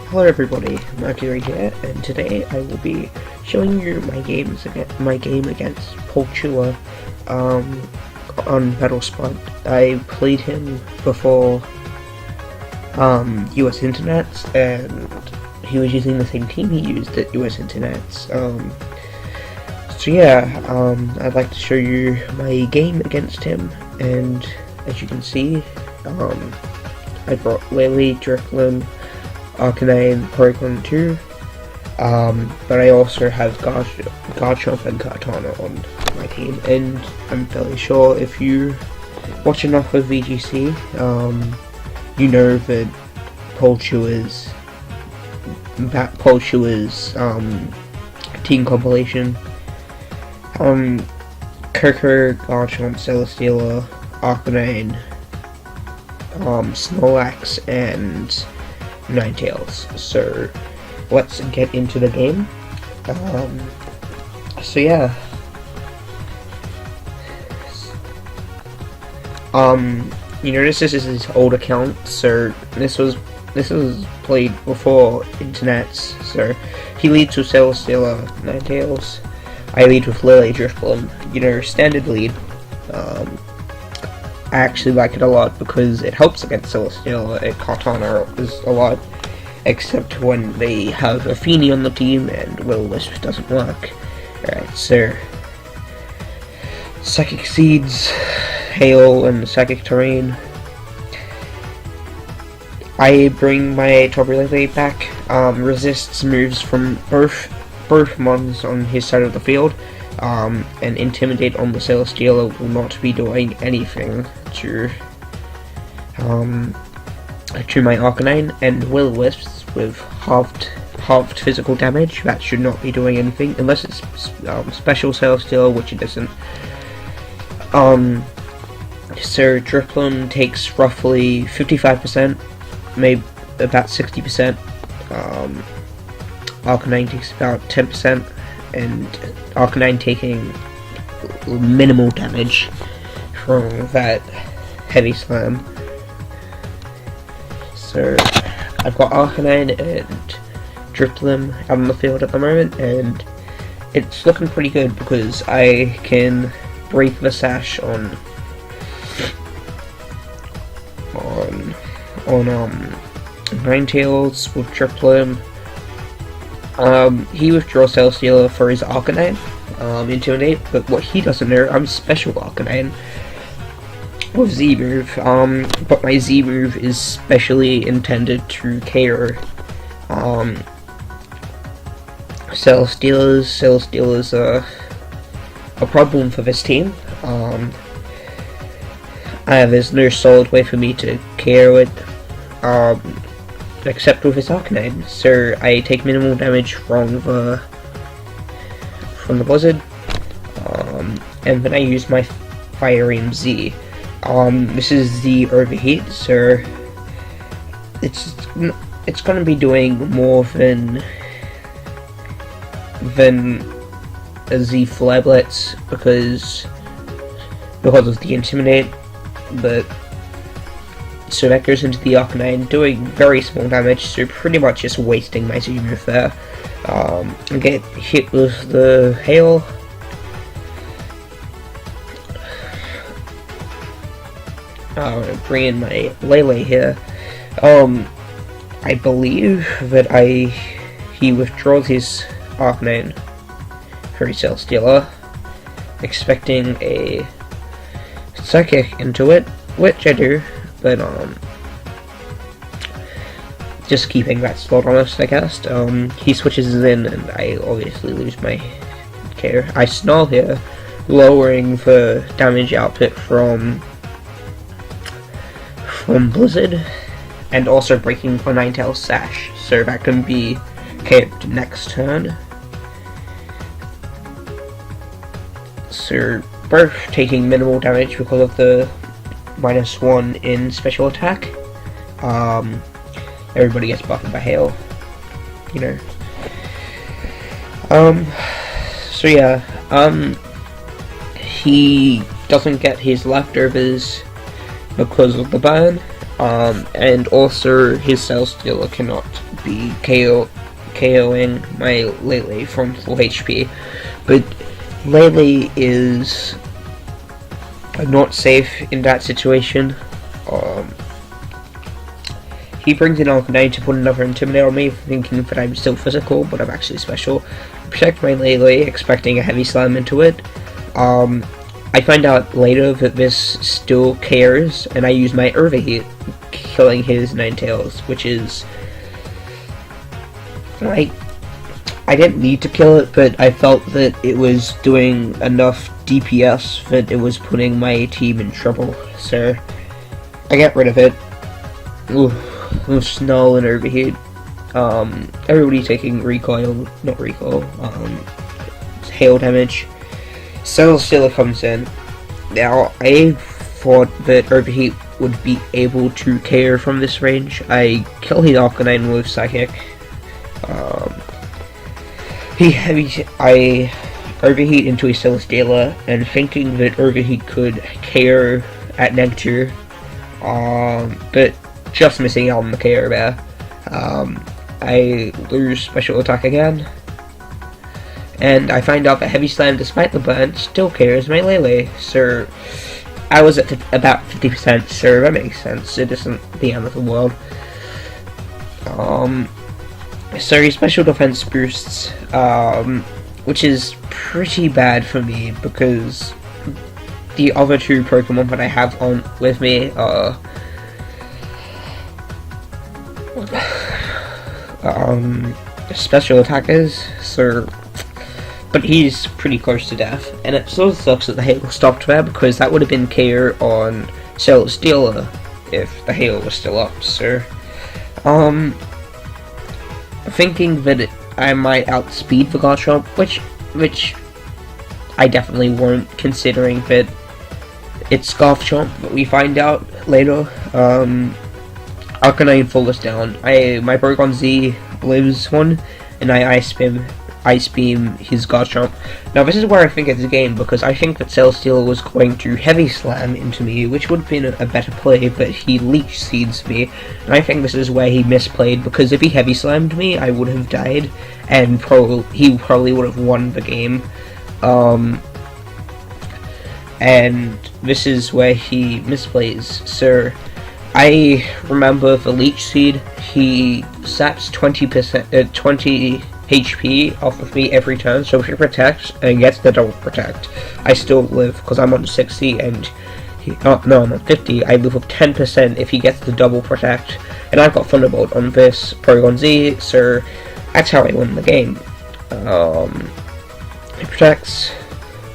Hello everybody, Murkiri here, and today I will be showing you my game against Paul Chua on Battlespot. I played him before US Internets, and he was using the same team he used at US Internets. So yeah, I'd like to show you my game against him, and as you can see, I brought Lily, Driflin, Arcanine, Porygon 2, but I also have Garchomp and Kartana on my team, and I'm fairly sure if you watch enough of VGC, you know that Paul Chua's team compilation, Kirker, Garchomp, Celesteela, Arcanine, Snorlax, and Ninetales. So let's get into the game. So yeah, you notice this is his old account, so this was played before internets. So he leads with Celesteela, Ninetales. I lead with Lily, Drifblim. You know, standard lead. I actually like it a lot because it helps against Celesteela and Kartana is a lot, except when they have a Feeny on the team and Will-O-Wisp doesn't work. Alright, so Psychic Seeds, Hail, and Psychic Terrain. I bring my Lily back, resists moves from both mons on his side of the field, and Intimidate on the Celesteela will not be doing anything to my Arcanine, and Will-O-Wisp with halved physical damage. That should not be doing anything unless it's special Celesteela, which it isn't. So Drifloon takes roughly 55%, maybe about 60%. Arcanine takes about 10%, and Arcanine taking minimal damage from that heavy slam. So I've got Arcanine and Drifblim out on the field at the moment, and it's looking pretty good because I can break the sash on Ninetales with Drifblim. He withdraws Celesteela for his Arcanine, Intimidate, but what he doesn't know, I'm special Arcanine with Z-move, but my Z-move is specially intended to KO Celesteela's. Celesteela's a problem for this team. There's no solid way for me to KO it, except with his Arcanine, so I take minimal damage from the Blizzard, and then I use my Fire Aim Z. This is the Overheat, so it's gonna be doing more than a Z Flare Blitz because of the Intimidate, but so that goes into the Arcanine, doing very small damage, so pretty much just wasting my Z-move there. I get hit with the Hail. Bring in my Lele here. I believe that he withdraws his Arcanine for his Celesteela, expecting a Psychic into it, which I do. But just keeping that slot honest, I guess. He switches in, and I obviously lose my care. I Snarl here, lowering the damage output from Blizzard, and also breaking the Ninetales Sash, so that can be KO'd next turn. So both taking minimal damage because of the -1 in special attack. Everybody gets buffed by Hail, you know. So yeah, he doesn't get his leftovers because of the burn, and also his Cell Stealer cannot be KOing my Lele from full HP, but Lele is not safe in that situation. He brings in Arcanine to put another Intimidator on me, thinking that I'm still physical, but I'm actually special. I protect my Lele, expecting a heavy slam into it. I find out later that this still cares, and I use my Overheat, killing his Ninetales, which is... I didn't need to kill it, but I felt that it was doing enough DPS that it was putting my team in trouble, so I get rid of it. Ooh, Snow and Overheat. Everybody taking not recoil, hail damage. Cell Stealer comes in. Now, I thought that Overheat would be able to KO from this range. I kill his Arcanine with Psychic. I Overheat into a Cell Stealer, and thinking that Overheat could KO at -2, but just missing out on the KO there. I lose special attack again, and I find out that Heavy Slam, despite the burn, still KOs my Lele, so I was at about 50%, so that makes sense. It isn't the end of the world. So his special defense boosts, which is pretty bad for me because the other two Pokemon that I have on with me are special attackers, so, but he's pretty close to death, and it sort of sucks that the hail stopped there because that would have been KO on Cell Stealer if the hail was still up. So thinking that I might outspeed the Garchomp, which I definitely won't, considering that it's Garchomp, but we find out later. Arcanine falls down. My Porygon Z lives one, and I Ice Beam his Garchomp. Now this is where I think it's a game, because I think that Cell Stealer was going to Heavy Slam into me, which would have been a better play, but he Leech Seeds me, and I think this is where he misplayed, because if he Heavy Slammed me, I would have died, and he probably would have won the game. And this is where he misplays. So I remember the Leech Seed, he saps 20 HP off of me every turn, so if he protects and gets the double protect, I still live, because I'm on 60 and I'm on 50, I live with 10% if he gets the double protect, and I've got Thunderbolt on this Porygon Z, so that's how I win the game. He protects,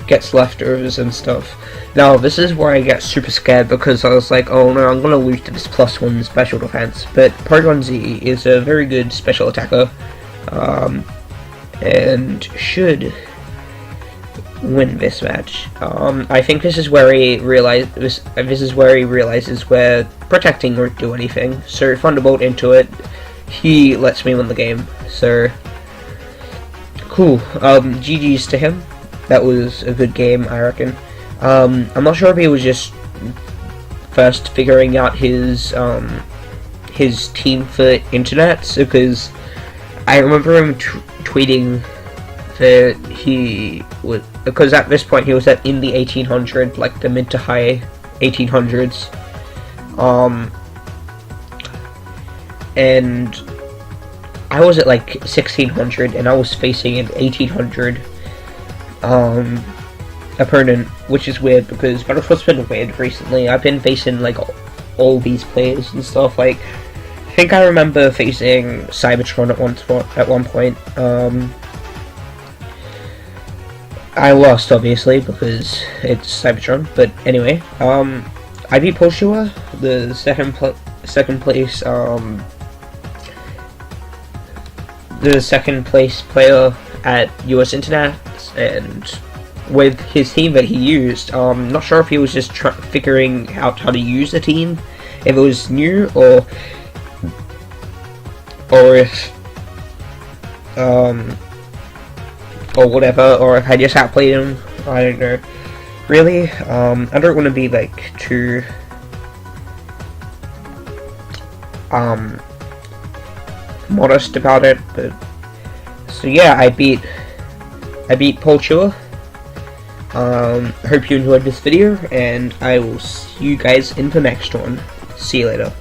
gets leftovers and stuff. Now this is where I get super scared, because I was like, oh no, I'm gonna lose to this +1 special defense, but Porygon Z is a very good special attacker, and should win this match. I think this is where he realizes where protecting won't do anything, so Thunderbolt into it, he lets me win the game, so cool. GG's to him. That was a good game, I reckon. I'm not sure if he was just first figuring out his team for internet, because I remember him tweeting that he would, because at this point he was in the 1800, like the mid to high 1800s, and I was at like 1600, and I was facing an 1800 opponent, which is weird because Battlefield's been weird recently. I've been facing like all these players and stuff. Like, I think I remember facing Cybertron at one point. I lost, obviously, because it's Cybertron. But anyway, I beat Paul Chua, the second place player at US Internet, and with his team that he used, not sure if he was just figuring out how to use the team, if it was new, or if or whatever, or if I just outplayed him. I don't know. Really, I don't want to be like too modest about it, but so yeah, I beat Paul Chua. Hope you enjoyed this video, and I will see you guys in the next one. See you later.